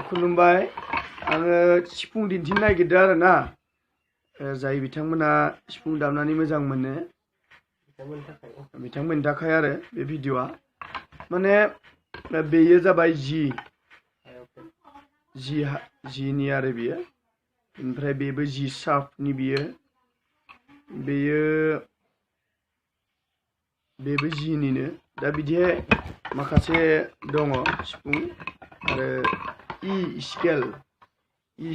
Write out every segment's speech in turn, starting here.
खुलुमबाय आङो सिफुं दिन्थिनो नागिरदों आरो ना जाय बिथांमोना सिफुं दामनानै मोजां मोनो बिथांमोननि थाखाय आरो बे भिडिअआ माने बेयो जाबाय जिनि आरो बियो ओमफ्राय बेबो जि शार्पनि बेबो जिनिनो दा बिदिहाय माखासे दङ सिफुं आरो इ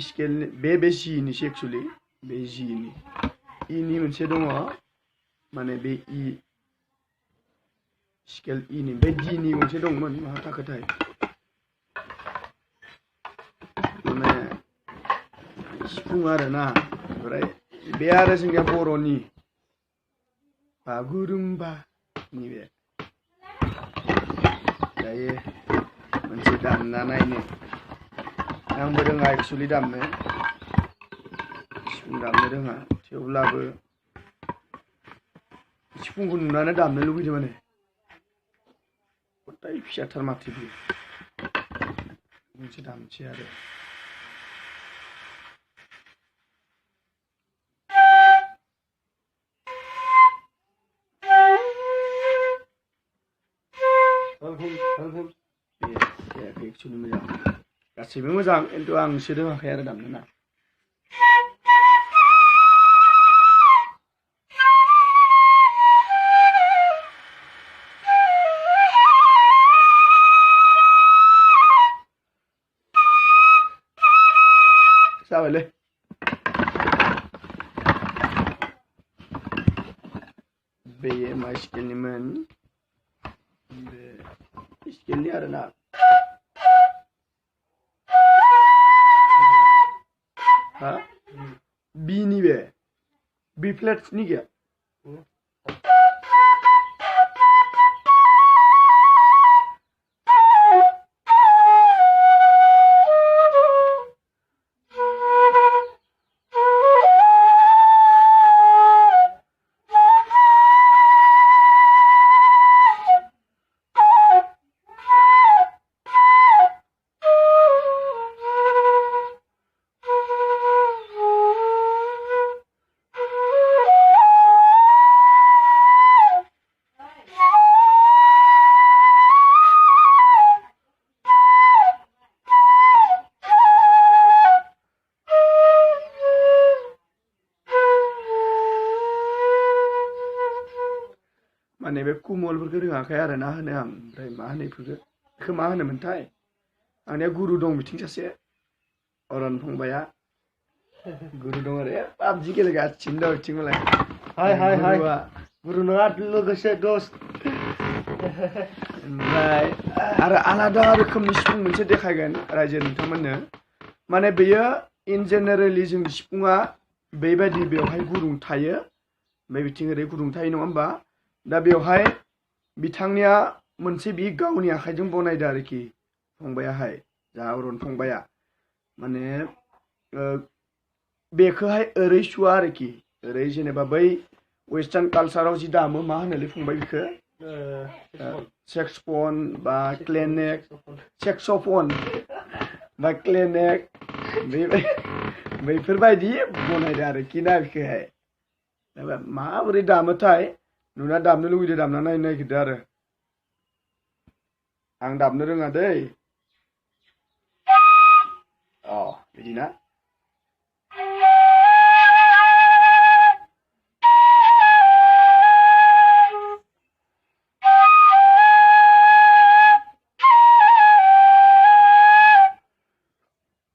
स्केल बे जिनिसो एक्चुअली बे जिनि इनि मोनसे दङ माने बे इ स्केल इनि बे डिनि मोनसे दंमोन माहा थाखोथाय माने सिफुं आरो ना ओमफ्राय बे आरो जोंनिया बर'नि बागुरुम्बानि बे दायो मोनसे दामना नायनो आंबो रोङा एक्चुअली दामनो सिफुं दामनो रोङा थेवब्लाबो सिफुंखौ नुनानै दामनो लुबैदों माने गथाय फिसाथार माथो बियो मोनसे दामसै आरो एक्चुअली मोजां गासैबो मोजां खिन्थु आंसो रोङाखै आरो दामनो ना जाबायलै बेयो मा स्केलनिमोन बे स्केलनि आरो ना हा बिनि बे बि फ्लेटनि गैया माने बे कुमलफोरखौ रोङाखै आरो ना होनो आं ओमफ्राय मा होनो बेखौ मा होनोमोनथाय आंनिया गुरु दं बिथिं सासे अरन फंबाया गुरु दं आरो पाबजि गेलेगासिनो दं बिथिं मालाय हाय गुरु नङा लोगोसे दस ओमफ्राय आरो आलादा रोखोमनि सिफुं मोनसे देखायगोन रायजो नोंथांमोननो माने बेयो इन जेनेरेलि जोंनि सिफुङा बेबायदि बेवहाय गुदुं थायो ओमफ्राय बिथिं ओरै गुदुं थायो नङा होमबा दा बेवहाय बिथांनिया मोनसे बि गावनि आखाइजों बनायदो आरोखि फंबायाहाय जा अरन फंबाया माने बेखौहाय ओरै सुवा आरोखि ओरै जेनेबा बै वेस्टार्न कालचाराव जि दामो मा होनोलै फंबाय बेखौ सेक्सफन बा क्लेनेक सेक्सफन बा क्लेनेक बेफोरबायदि बनायदो आरोखि ना बेखौहाय माबोरै दामोथाय नुना दामनो लुगैदो दामना नायनो नागिरदो आरो आं दामनो रोङा दै बिदि ना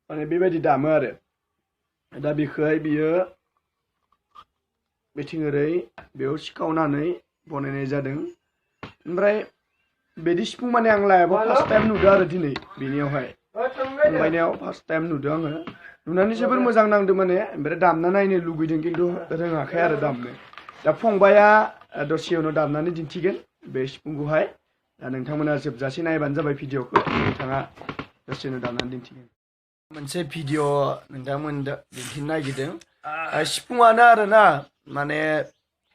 माने बेबायदि दामो आरो दा बेखौहाय बियो बेथिं ओरै बेयाव सिखावनानै बनायनाय जादों ओमफ्राय बिदि सिफुं माने आं लाइफआव फार्स्ट टाइम नुदों आरो दिनै बेनियावहाय फंबायनियाव फार्स्ट टाइम नुदों आङो नुनानै जोबोर मोजां नांदों माने ओमफ्राय दामना नायनो लुबैदों खिन्थु रोङाखै आरो दामनो दा फंबाया दसे उनाव दामनानै दिन्थिगोन बे सिफुंखौहाय दा नोंथांमोना जोबजासे नायबानो जाबाय भिडिअखौ बिथाङा दसे उनाव दामनानै दिन्थिगोन मोनसे भिडिअ नोंथांमोन दिन्थिनो नागिरदों सिफुङानो आरो ना माने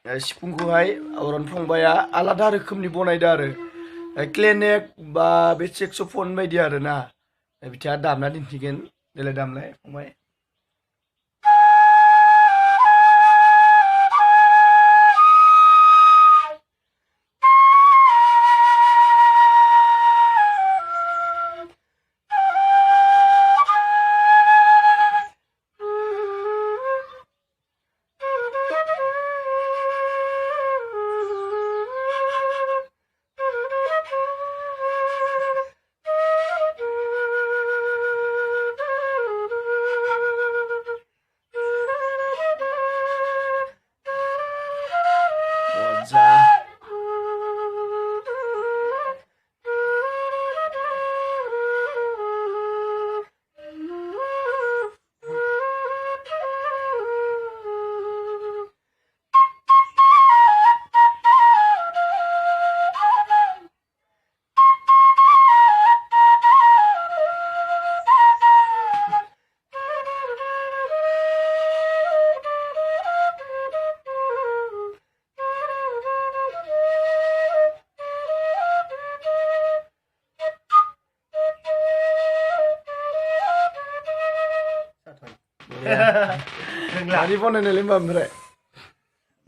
सिफुंखौहाय अरन फंबाया आलादा रोखोमनि बनायदो आरो क्लेनेक बा बे सेक्सफन बायदि आरो ना बिथाङा दामना दिन्थिगोन देलाय दामलाय फंबाय Ini pun ada lima berai.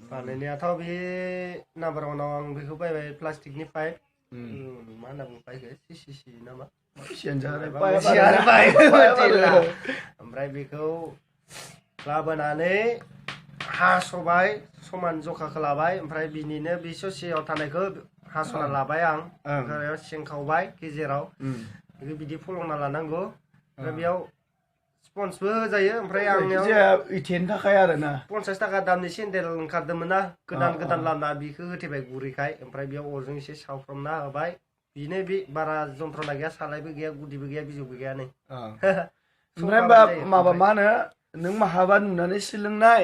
Bahannya tahu bi number one orang bi kupai plastik ni pipe. Mana bung pipe sisi nama. Sianjar pipe. Amrai bi kau labanane hasobai soman joka kelabai. Amrai bini ne bisu si otanai kau hasona labai ang. Karena singkaubai kizerau. Itu bidi pulong nalananggo. Rabiau sponsor जायो ओमफ्राय आंनियाव ethane थाखाय आरो ना 50 थाखा दामनि सेन्देल ओंखारदोंमोन ना गोदान लाना बिखौ होथेबाय गुरैखाय ओमफ्राय बेयाव अरजों एसे सावफ्रामना होबाय बिनो बे बारा जन्त्रना गैया सालायबो गैया गुदिबो गैया बिजौबो गैया नै ओमफ्राय माबा मा होनो नों माहाबा नुनानै सोलोंनाय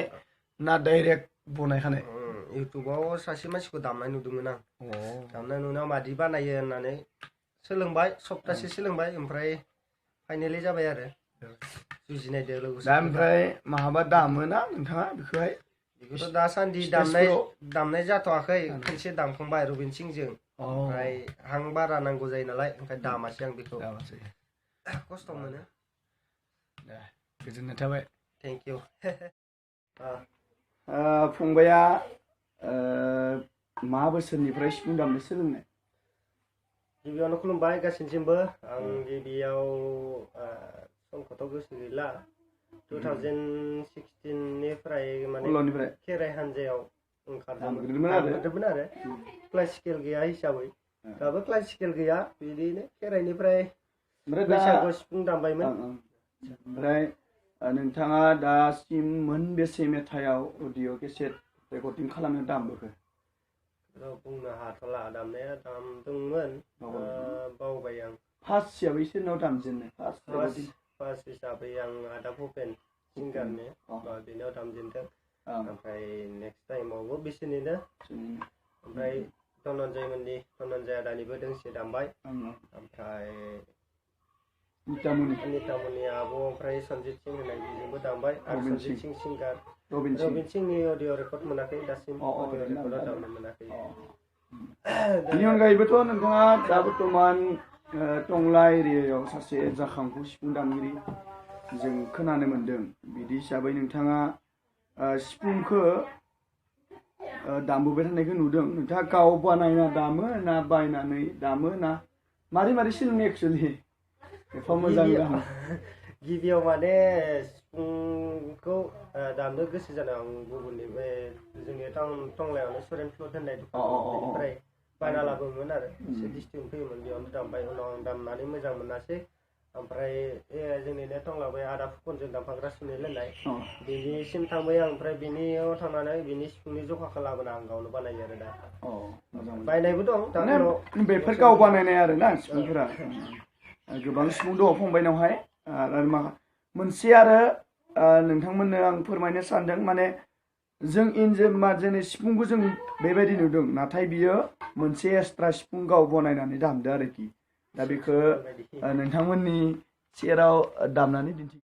ना डाइरेक्ट बनायखानाय इउट्युबाव सासे मानसिखौ दामनाय नुदोंमोन आं दामनाय नुनायाव मादि बानायो होननानै सोलोंबाय सप्तासे सोलोंबाय ओमफ्राय फाइनाली जाबाय आरो जुजिनायदो लोगोसे दा ओमफ्राय माहाबा दामोना नोंथाङा बेखौहाय बेखौथ' दासान्दि दामनाय जाथ'वाखै खनसे दामखांबाय रबिन सिंजों ओमफ्राय हां बारा नांगौ जायो नालाय ओंखाय दामासै आं बेखौ खस्थ' मोनो गोजोननाय थाबाय थेंक इउ फंबाया मा बोसोरनिफ्राय सिफुं दामनो सोलोंनाय गिबियावनो खुलुमबाय गासैनिसिमबो आं गिबियाव समखौथ' गोसो गैला 2016 निफ्राय माने खेराइ हानजायाव ओंखारदोंमोन आरो क्लासिकेल गैया हिसाबै दाबो क्लासिकेल गैया बिदिनो खेराइनिफ्राय बैसागु सिफुं दामबायमोन ओमफ्राय नोंथाङा दासिम मोनबेसे मेथाइआव अडिअ केसेट रेकर्डिं खालामनो दामबोखो बुंनो हाथ'ला दामनाया दामदोंमोन बावबाय आं फार्स्ट हिसाबै सोरनाव दामजेननाय फार्स्ट हिसाबै आं आदा भुपेन सिंगारनि बेनाव दामजेनदों ओमफ्राय नेक्स्ट टाइमावबो बिसोरनिनो ओमफ्राय धनन्जय आदानिबो दोंसे दामबाय ओमफ्राय नितामनि आब' ओमफ्राय सन्जित सिं होननाय बिजोंबो दामबाय आरो सन्जित सिं सिंगार रबिन सिंनि अडिअ रेकर्ड मोनाखै दासिम अडिअ रेकर्डआव दामनो मोनाखै बेनि अनगायैबोथ' नोंथाङा दा बर्थमान टंला एरियायाव सासे जाखांफु सिफुं दामगिरि जों खोनानो मोन्दों बिदि हिसाबै नोंथाङा सिफुंखौ दामबोबाय थानायखौ नुदों नोंथाङा गाव बानायना दामो ना बायनानै दामो ना मारै सोलोङो एक्चुअलि एफा मोजां गाहाम गिबियाव माने सिफुंखौ दामनो गोसो जादों आं गुबुननि जोंनि टंलायावनो सुरेन फ्लुट होननाय दखाननिफ्राय बायना लाबोमोन आरो एसे डिस्ट्रिक्ट फैयोमोन बेयावनो दामबाय उनाव आं दामनानै मोजां मोनासै ओमफ्राय जोंनिनो टंलायाव आदा फुकनजों दामफाग्रा सुनै लोंनाय बिनिसिम थांबाय आं ओमफ्राय बिनियाव थांनानै बिनि सिफुंनि जखाखौ लाबोना आं गावनो बानायो आरो दा बायनायबो दं बेफोर गाव बानायनाय आरो ना सिफुंफोरा गोबां सिफुं दङ फंबायनावहाय आरो मोनसे आरो नोंथांमोननो आं फोरमायनो सानदों माने जों जोंनि सिफुंखौ जों बेबायदि नुदों नाथाय बियो मोनसे एक्सट्रा सिफुं गाव बनायनानै दामदो आरोखि दा बेखौ नोंथांमोननि सेराव दामनानै दिन्थि